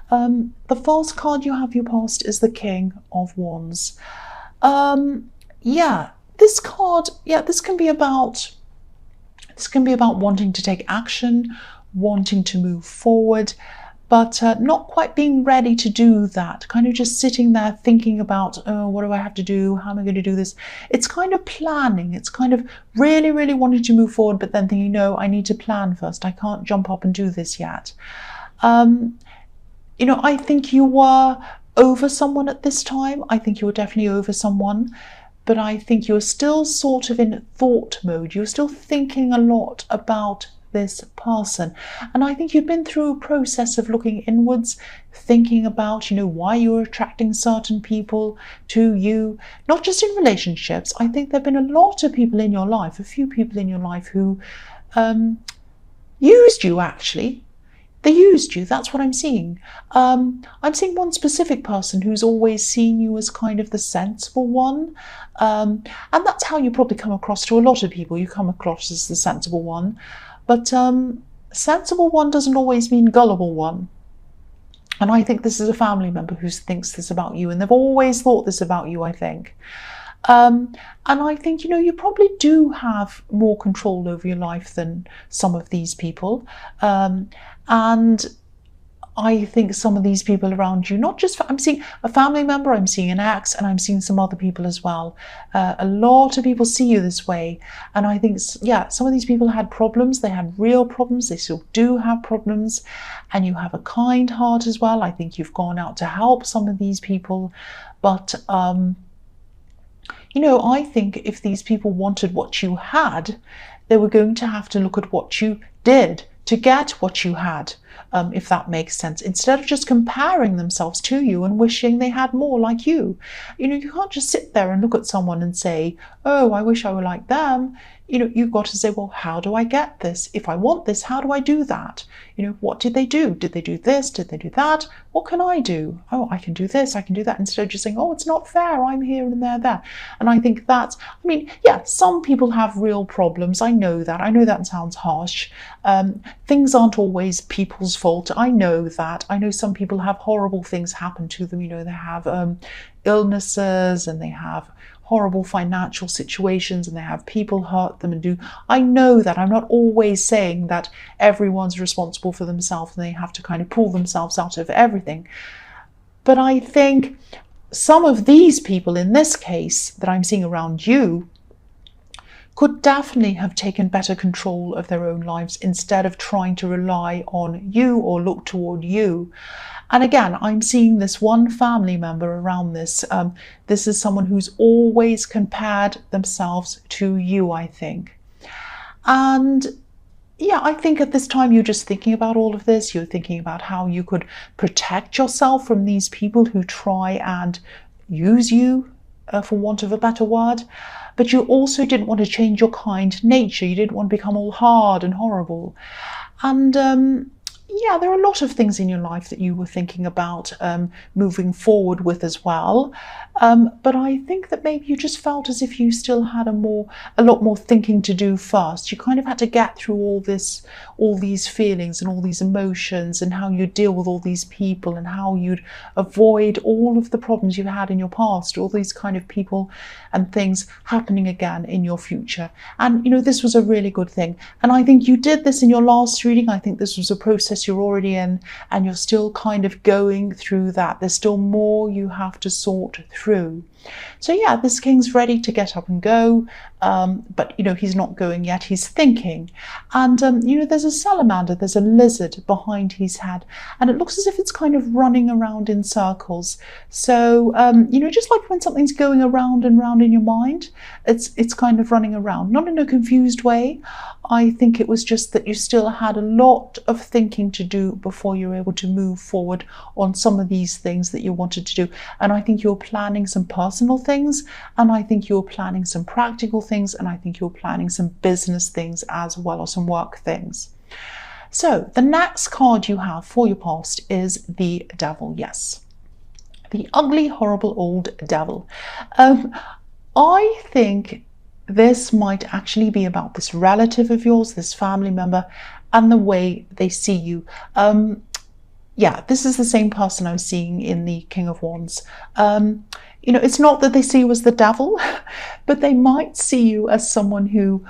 The first card you have for your past is the King of Wands. Yeah, this card, this can be about wanting to take action, wanting to move forward, but not quite being ready to do that, kind of just sitting there thinking about, oh, what do I have to do? How am I going to do this? It's kind of planning. It's kind of really, really wanting to move forward, but then thinking, no, I need to plan first. I can't jump up and do this yet. I think you were over someone at this time. I think you were definitely over someone, but I think you're still sort of in thought mode. You're still thinking a lot about this person. And I think you've been through a process of looking inwards, thinking about, why you're attracting certain people to you, not just in relationships. I think there have been a lot of people in your life, a few people in your life who used you, actually. They used you. That's what I'm seeing. I'm seeing one specific person who's always seen you as kind of the sensible one. And that's how you probably come across to a lot of people. You come across as the sensible one. But sensible one doesn't always mean gullible one. And I think this is a family member who thinks this about you. And they've always thought this about you, I think. And I think, you probably do have more control over your life than some of these people. And I think some of these people around you, not just, I'm seeing a family member, I'm seeing an ex, and I'm seeing some other people as well. A lot of people see you this way. And I think, some of these people had problems. They had real problems. They still do have problems. And you have a kind heart as well. I think you've gone out to help some of these people. But, I think if these people wanted what you had, they were going to have to look at what you did to get what you had, if that makes sense, instead of just comparing themselves to you and wishing they had more like you. You can't just sit there and look at someone and say, oh, I wish I were like them. You've got to say, well, how do I get this? If I want this, how do I do that? What did they do? Did they do this? Did they do that? What can I do? Oh, I can do this, I can do that, instead of just saying, oh, it's not fair, I'm here and they're there. And I think some people have real problems. I know that sounds harsh. Things aren't always people's fault. I know that. I know some people have horrible things happen to them. They have illnesses, and they have horrible financial situations, and they have people hurt them I know that. I'm not always saying that everyone's responsible for themselves and they have to kind of pull themselves out of everything. But I think some of these people in this case that I'm seeing around you could definitely have taken better control of their own lives instead of trying to rely on you or look toward you. And again, I'm seeing this one family member around this. This is someone who's always compared themselves to you, I think. And I think at this time you're just thinking about all of this. You're thinking about how you could protect yourself from these people who try and use you, for want of a better word. But you also didn't want to change your kind nature. You didn't want to become all hard and horrible. And there are a lot of things in your life that you were thinking about moving forward with as well. But I think that maybe you just felt as if you still had a lot more thinking to do first. You kind of had to get through all these feelings and all these emotions, and how you deal with all these people, and how you'd avoid all of the problems you've had in your past, all these kind of people and things happening again in your future. And this was a really good thing. And I think you did this in your last reading. I think this was a process you're already in, and you're still kind of going through that. There's still more you have to sort through. So this king's ready to get up and go, but he's not going yet. He's thinking. And there's a salamander, there's a lizard behind his head, and it looks as if it's kind of running around in circles. So just like when something's going around and round in your mind, it's kind of running around, not in a confused way. I think it was just that you still had a lot of thinking to do before you were able to move forward on some of these things that you wanted to do. And I think you're planning some personal things, and I think you're planning some practical things, and I think you're planning some business things as well, or some work things. So the next card you have for your past is the devil. Yes, the ugly, horrible old devil. I think this might actually be about this relative of yours, this family member, and the way they see you. yeah, this is the same person I was seeing in the King of Wands. It's not that they see you as the devil, but they might see you as someone who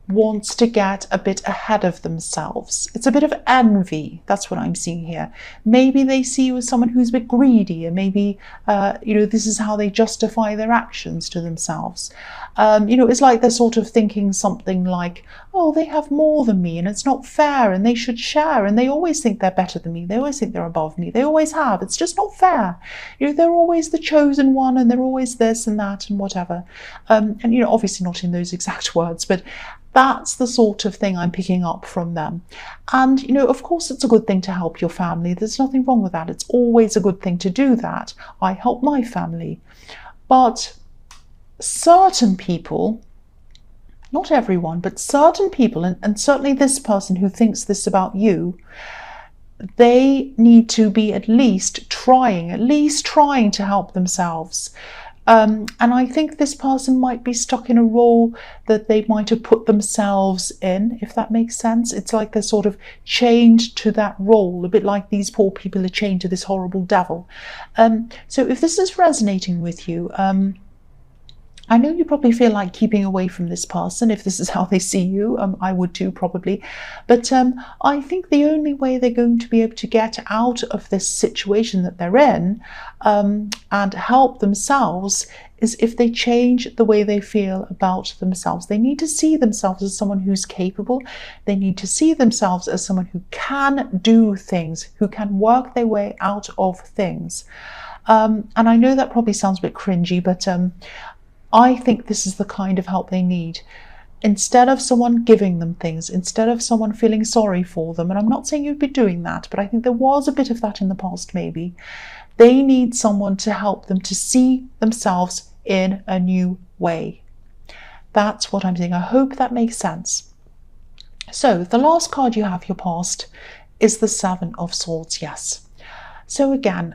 wants to get a bit ahead of themselves. It's a bit of envy. That's what I'm seeing here. Maybe they see you as someone who's a bit greedy, and maybe, this is how they justify their actions to themselves. It's like they're sort of thinking something like, oh, they have more than me and it's not fair and they should share, and they always think they're better than me. They always think they're above me. They always have. It's just not fair. They're always the chosen one and they're always this and that and whatever. Obviously not in those exact words, but that's the sort of thing I'm picking up from them. And, of course, it's a good thing to help your family. There's nothing wrong with that. It's always a good thing to do that. I help my family. But certain people, not everyone, but certain people, and certainly this person who thinks this about you, they need to be at least trying to help themselves. And I think this person might be stuck in a role that they might have put themselves in, if that makes sense. It's like they're sort of chained to that role, a bit like these poor people are chained to this horrible devil. So if this is resonating with you, I know you probably feel like keeping away from this person if this is how they see you. I would too, probably. But I think the only way they're going to be able to get out of this situation that they're in and help themselves is if they change the way they feel about themselves. They need to see themselves as someone who's capable. They need to see themselves as someone who can do things, who can work their way out of things. And I know that probably sounds a bit cringy, but I think this is the kind of help they need. Instead of someone giving them things, instead of someone feeling sorry for them, and I'm not saying you'd be doing that, but I think there was a bit of that in the past maybe, they need someone to help them to see themselves in a new way. That's what I'm saying. I hope that makes sense. So the last card you have, your past, is the Seven of Swords, yes. So again,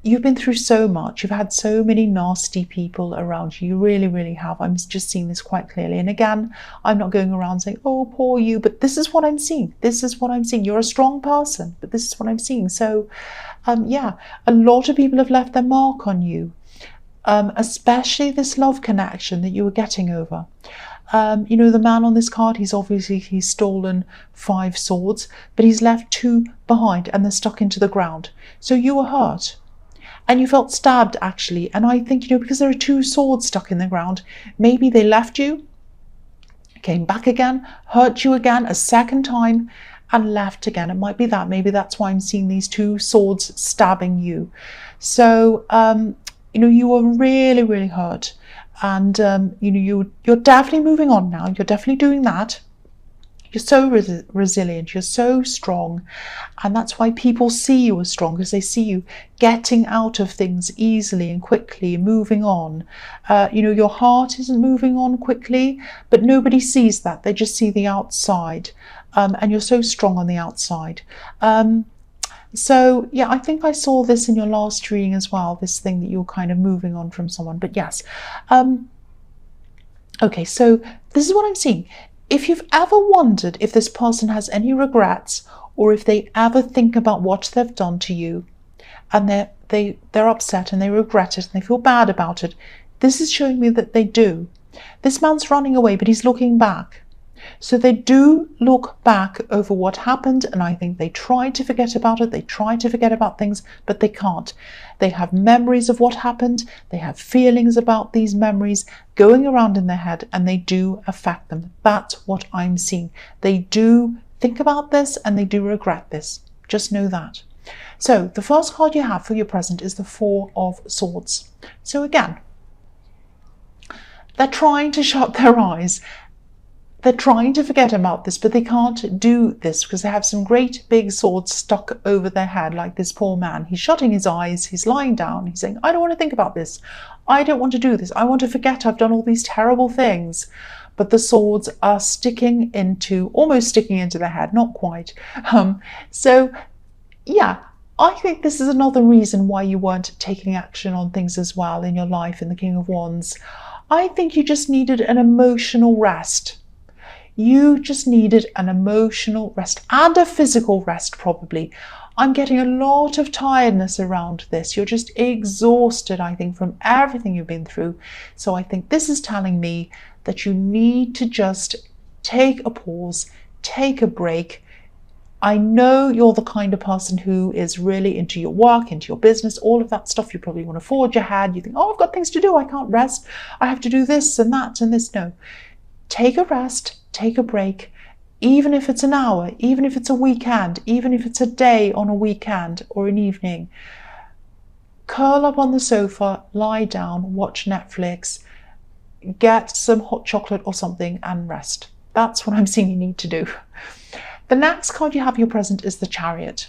you've been through so much. You've had so many nasty people around you. You really, really have. I'm just seeing this quite clearly. And again, I'm not going around saying, oh, poor you, but this is what I'm seeing. This is what I'm seeing. You're a strong person, but this is what I'm seeing. So, yeah, a lot of people have left their mark on you, especially this love connection that you were getting over. The man on this card, he's stolen 5 swords, but he's left 2 behind and they're stuck into the ground. So you were hurt and you felt stabbed actually. And I think, because there are 2 swords stuck in the ground, maybe they left you, came back again, hurt you again a second time and left again. It might be that. Maybe that's why I'm seeing these 2 swords stabbing you. So, you were really, really hurt. And, you're definitely moving on now. You're definitely doing that. You're so resilient. You're so strong. And that's why people see you as strong, because they see you getting out of things easily and quickly, moving on. Your heart isn't moving on quickly, but nobody sees that. They just see the outside. And you're so strong on the outside. So, yeah, I think I saw this in your last reading as well, this thing that you're kind of moving on from someone. But yes. Okay, so this is what I'm seeing. If you've ever wondered if this person has any regrets, or if they ever think about what they've done to you, and they're upset and they regret it and they feel bad about it, this is showing me that they do. This man's running away, but he's looking back. So they do look back over what happened, and I think they try to forget about it. They try to forget about things, but they can't. They have memories of what happened. They have feelings about these memories going around in their head, and they do affect them. That's what I'm seeing. They do think about this and they do regret this. Just know that. So the first card you have for your present is the 4 of Swords. So again, they're trying to shut their eyes. They're trying to forget about this, but they can't do this because they have some great big swords stuck over their head, like this poor man. He's shutting his eyes, he's lying down, he's saying, I don't want to think about this. I don't want to do this. I want to forget I've done all these terrible things. But the swords are almost sticking into their head, not quite. So, yeah, I think this is another reason why you weren't taking action on things as well in your life in the King of Wands. I think you just needed an emotional rest. You just needed an emotional rest and a physical rest, probably. I'm getting a lot of tiredness around this. You're just exhausted, I think, from everything you've been through. So I think this is telling me that you need to just take a pause, take a break. I know you're the kind of person who is really into your work, into your business, all of that stuff. You probably want to forge ahead. You think, oh, I've got things to do. I can't rest. I have to do this and that and this. No, take a rest, take a break, even if it's an hour, even if it's a weekend, even if it's a day on a weekend or an evening. Curl up on the sofa, lie down, watch Netflix, get some hot chocolate or something and rest. That's what I'm seeing you need to do. The next card you have your present is the Chariot.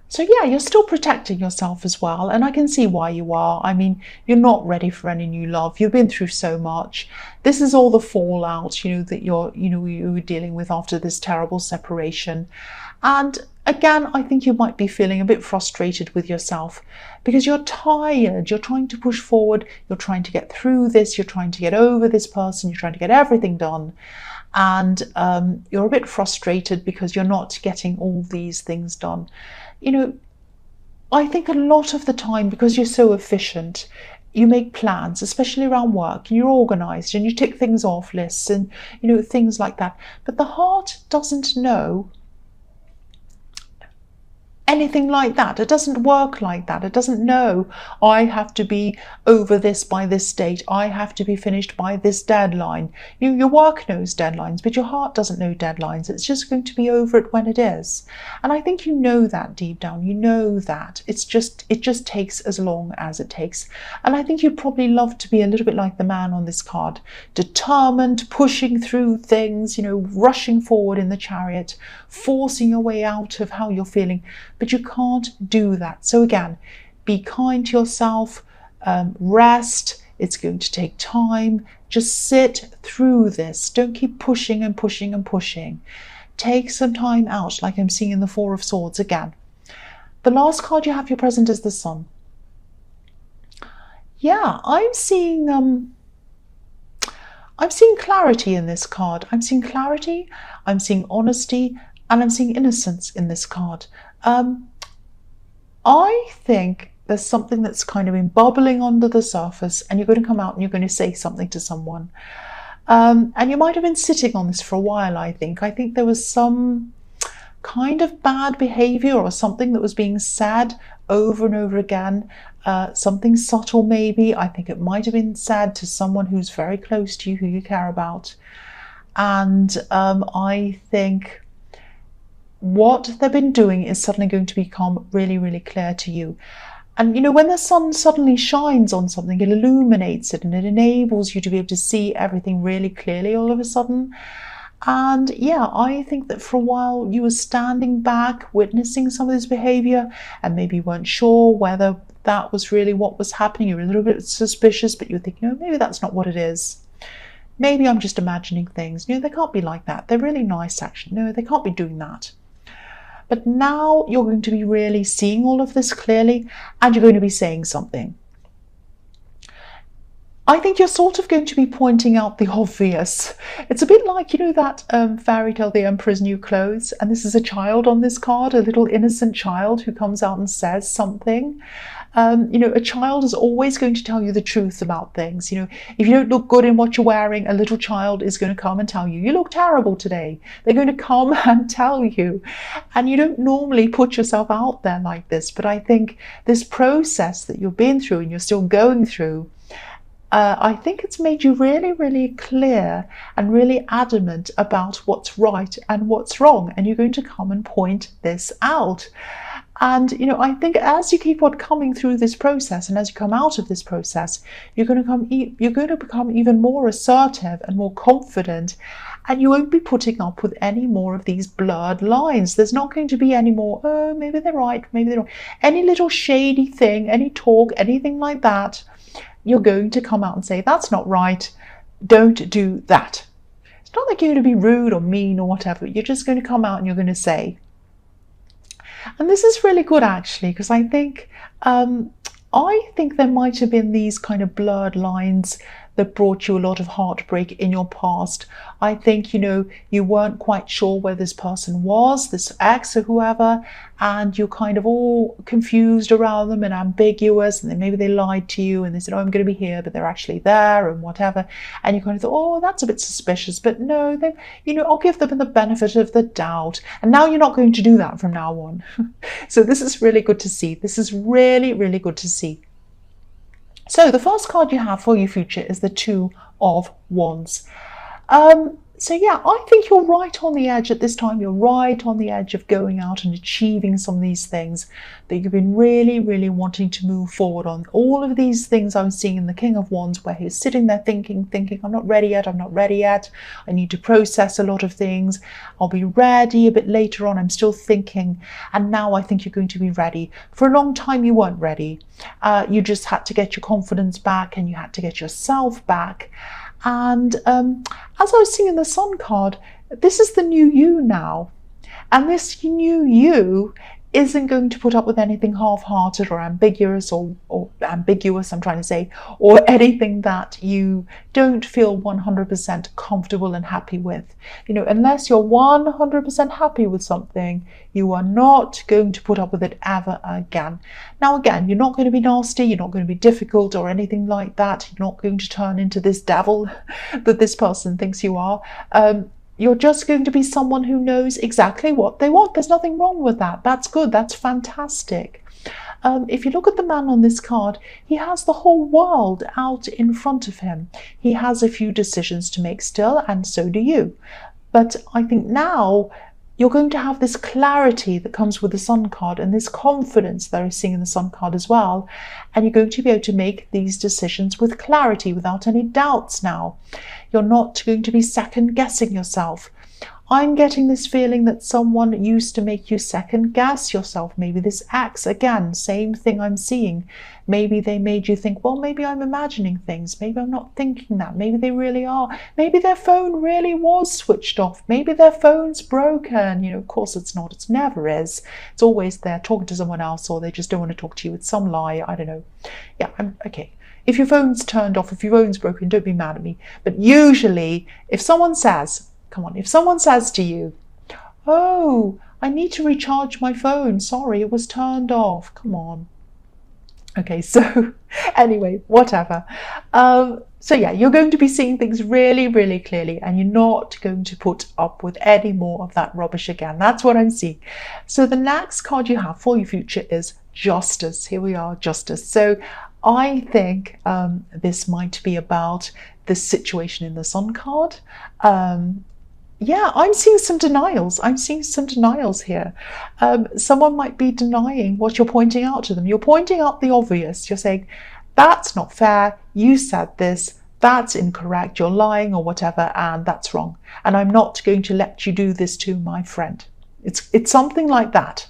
So yeah, you're still protecting yourself as well, and I can see why you are. I mean, you're not ready for any new love. You've been through so much. This is all the fallout, that you were dealing with after this terrible separation. And again, I think you might be feeling a bit frustrated with yourself because you're tired. You're trying to push forward. You're trying to get through this. You're trying to get over this person. You're trying to get everything done. And you're a bit frustrated because you're not getting all these things done. I think a lot of the time, because you're so efficient, you make plans, especially around work, and you're organized and you tick things off lists and, things like that. But the heart doesn't know anything like that. It doesn't work like that. It doesn't know, I have to be over this by this date. I have to be finished by this deadline. Your work knows deadlines, but your heart doesn't know deadlines. It's just going to be over it when it is. And I think you know that deep down. You know that. It just takes as long as it takes. And I think you'd probably love to be a little bit like the man on this card, determined, pushing through things, rushing forward in the Chariot, forcing your way out of how you're feeling. But you can't do that. So again, be kind to yourself, rest. It's going to take time. Just sit through this. Don't keep pushing and pushing and pushing. Take some time out, like I'm seeing in the Four of Swords again. The last card you have your present is the Sun. Yeah, I'm seeing clarity in this card. I'm seeing clarity, I'm seeing honesty, and I'm seeing innocence in this card. I think there's something that's kind of been bubbling under the surface, and you're going to come out and you're going to say something to someone. And you might have been sitting on this for a while, I think. I think there was some kind of bad behavior or something that was being said over and over again. Something subtle maybe. I think it might have been said to someone who's very close to you, who you care about. And I think what they've been doing is suddenly going to become really, really clear to you. And when the sun suddenly shines on something, it illuminates it and it enables you to be able to see everything really clearly all of a sudden. And yeah, I think that for a while you were standing back, witnessing some of this behavior, and maybe you weren't sure whether that was really what was happening. You were a little bit suspicious, but you were thinking, maybe that's not what it is. Maybe I'm just imagining things. They can't be like that. They're really nice, actually. No, they can't be doing that. But now you're going to be really seeing all of this clearly, and you're going to be saying something. I think you're sort of going to be pointing out the obvious. It's a bit like, that fairy tale, The Emperor's New Clothes, and this is a child on this card, a little innocent child who comes out and says something. A child is always going to tell you the truth about things. If you don't look good in what you're wearing, a little child is going to come and tell you, you look terrible today. They're going to come and tell you. And you don't normally put yourself out there like this. But I think this process that you've been through and you're still going through, I think it's made you really, really clear and really adamant about what's right and what's wrong. And you're going to come and point this out. And, I think as you keep on coming through this process and as you come out of this process, you're going to become even more assertive and more confident, and you won't be putting up with any more of these blurred lines. There's not going to be any more, oh, maybe they're right, maybe they're wrong. Any little shady thing, any talk, anything like that, you're going to come out and say, that's not right, don't do that. It's not like you're going to be rude or mean or whatever. You're just going to come out and you're going to say. And this is really good, actually, because I think there might have been these kind of blurred lines that brought you a lot of heartbreak in your past. I think, you weren't quite sure where this person was, this ex or whoever, and you're kind of all confused around them and ambiguous, and then maybe they lied to you and they said, oh, I'm going to be here, but they're actually there and whatever. And you kind of thought, oh, that's a bit suspicious, but no, I'll give them the benefit of the doubt. And now you're not going to do that from now on. So this is really good to see. This is really, really good to see. So the first card you have for your future is the Two of Wands. So yeah, I think you're right on the edge at this time. You're right on the edge of going out and achieving some of these things that you've been really, really wanting to move forward on. All of these things I'm seeing in the King of Wands, where he's sitting there thinking, I'm not ready yet, I need to process a lot of things. I'll be ready a bit later on, I'm still thinking. And now I think you're going to be ready. For a long time you weren't ready. You just had to get your confidence back and you had to get yourself back. And as I was seeing in the Sun card, this is the new you now. And this new you isn't going to put up with anything half-hearted or ambiguous or ambiguous, I'm trying to say, or anything that you don't feel 100% comfortable and happy with. Unless you're 100% happy with something, you are not going to put up with it ever again. Now, again, you're not going to be nasty, you're not going to be difficult or anything like that. You're not going to turn into this devil that this person thinks you are. You're just going to be someone who knows exactly what they want. There's nothing wrong with that. That's good. That's fantastic. If you look at the man on this card, he has the whole world out in front of him. He has a few decisions to make still, and so do you. But I think now you're going to have this clarity that comes with the Sun card and this confidence that I'm seeing in the Sun card as well. And you're going to be able to make these decisions with clarity, without any doubts now. You're not going to be second guessing yourself. I'm getting this feeling that someone used to make you second guess yourself. Maybe this ex, again, same thing I'm seeing. Maybe they made you think, well, maybe I'm imagining things. Maybe I'm not thinking that. Maybe they really are. Maybe their phone really was switched off. Maybe their phone's broken. Of course it's not. It never is. It's always there talking to someone else, or they just don't want to talk to you. It's some lie. I don't know. Yeah, okay. If your phone's turned off, if your phone's broken, don't be mad at me. But usually, if someone says to you, oh, I need to recharge my phone. Sorry, it was turned off. Come on. Okay, so anyway, whatever. So yeah, you're going to be seeing things really, really clearly, and you're not going to put up with any more of that rubbish again. That's what I'm seeing. So the next card you have for your future is Justice. Here we are, Justice. So I think this might be about this situation in the Sun card. Yeah, I'm seeing some denials. I'm seeing some denials here. Someone might be denying what you're pointing out to them. You're pointing out the obvious. You're saying, that's not fair. You said this. That's incorrect. You're lying or whatever, and that's wrong. And I'm not going to let you do this to my friend. It's something like that.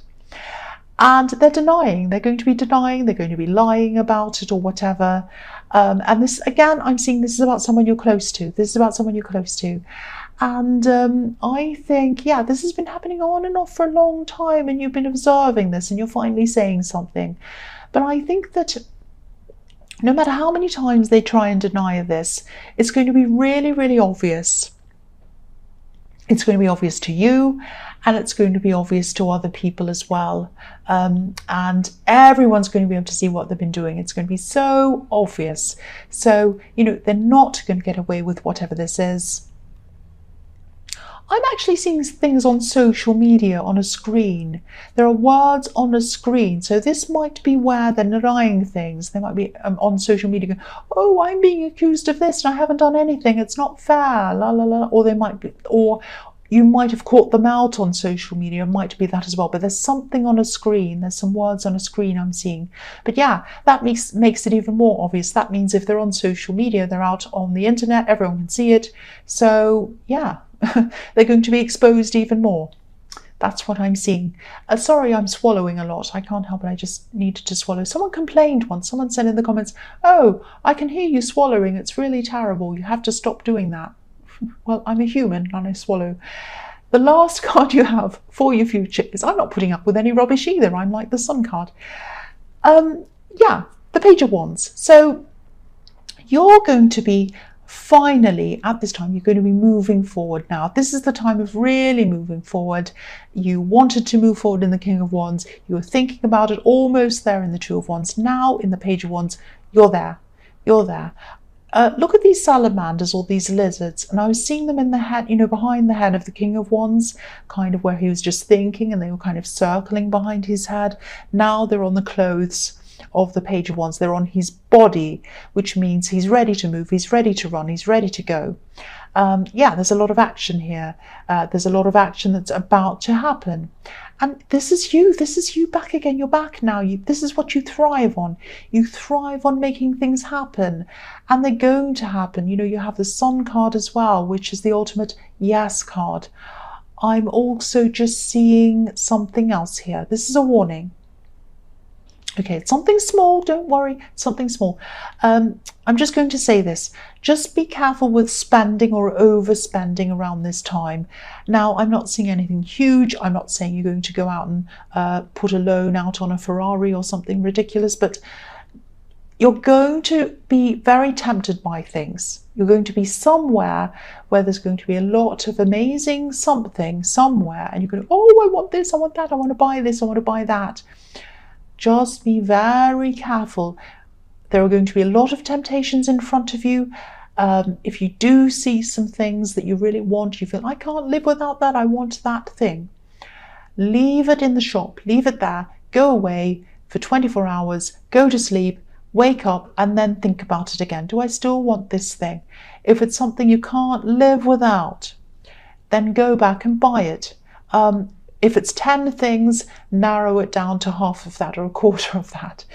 And they're denying. They're going to be denying. They're going to be lying about it or whatever. And this, again, I'm seeing this is about someone you're close to. This is about someone you're close to. And I think, yeah, this has been happening on and off for a long time, and you've been observing this and you're finally saying something. But I think that no matter how many times they try and deny this, it's going to be really, really obvious. It's going to be obvious to you, and it's going to be obvious to other people as well. And everyone's going to be able to see what they've been doing. It's going to be so obvious. So, they're not going to get away with whatever this is. I'm actually seeing things on social media on a screen. There are words on a screen. So this might be where they're denying things. They might be on social media going, oh, I'm being accused of this and I haven't done anything. It's not fair, la, la, la. Or they might be, or you might have caught them out on social media. It might be that as well. But there's something on a screen. There's some words on a screen I'm seeing. But yeah, that makes it even more obvious. That means if they're on social media, they're out on the internet, everyone can see it. So yeah. They're going to be exposed even more. That's what I'm seeing. Sorry, I'm swallowing a lot. I can't help it. I just needed to swallow. Someone complained once. Someone said in the comments, oh, I can hear you swallowing. It's really terrible. You have to stop doing that. Well, I'm a human and I swallow. The last card you have for your future is, I'm not putting up with any rubbish either. I'm like the Sun card. Yeah, the Page of Wands. So You're going to be finally, at this time, you're going to be moving forward now. This is the time of really moving forward. You wanted to move forward in the King of Wands. You were thinking about it, almost there in the Two of Wands. Now in the Page of Wands, you're there. You're there. Look at these salamanders or these lizards, and I was seeing them in the head, you know, behind the head of the King of Wands, kind of where he was just thinking, and they were kind of circling behind his head. Now they're on the clothes of the Page of Wands. They're on his body, which means he's ready to move, he's ready to run, he's ready to go. Yeah, there's a lot of action here. There's a lot of action that's about to happen. And this is you back again. You're back now. This is what you thrive on. You thrive on making things happen, and they're going to happen. You know, you have the Sun card as well, which is the ultimate yes card. I'm also just seeing something else here. This is a warning. Okay, it's something small, don't worry, something small. I'm just going to say this. Just be careful with spending or overspending around this time. Now, I'm not seeing anything huge. I'm not saying you're going to go out and put a loan out on a Ferrari or something ridiculous, but you're going to be very tempted by things. You're going to be somewhere where there's going to be a lot of amazing something somewhere, and you're going to, oh, I want this, I want that, I want to buy this, I want to buy that. Just be very careful. There are going to be a lot of temptations in front of you. If you do see some things that you really want, you feel, I can't live without that, I want that thing. Leave it in the shop, leave it there, go away for 24 hours, go to sleep, wake up, and then think about it again. Do I still want this thing? If it's something you can't live without, then go back and buy it. If it's 10 things, narrow it down to half of that or a quarter of that.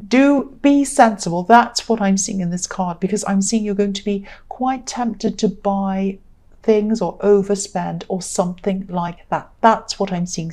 Do be sensible. That's what I'm seeing in this card, because I'm seeing you're going to be quite tempted to buy things or overspend or something like that. That's what I'm seeing.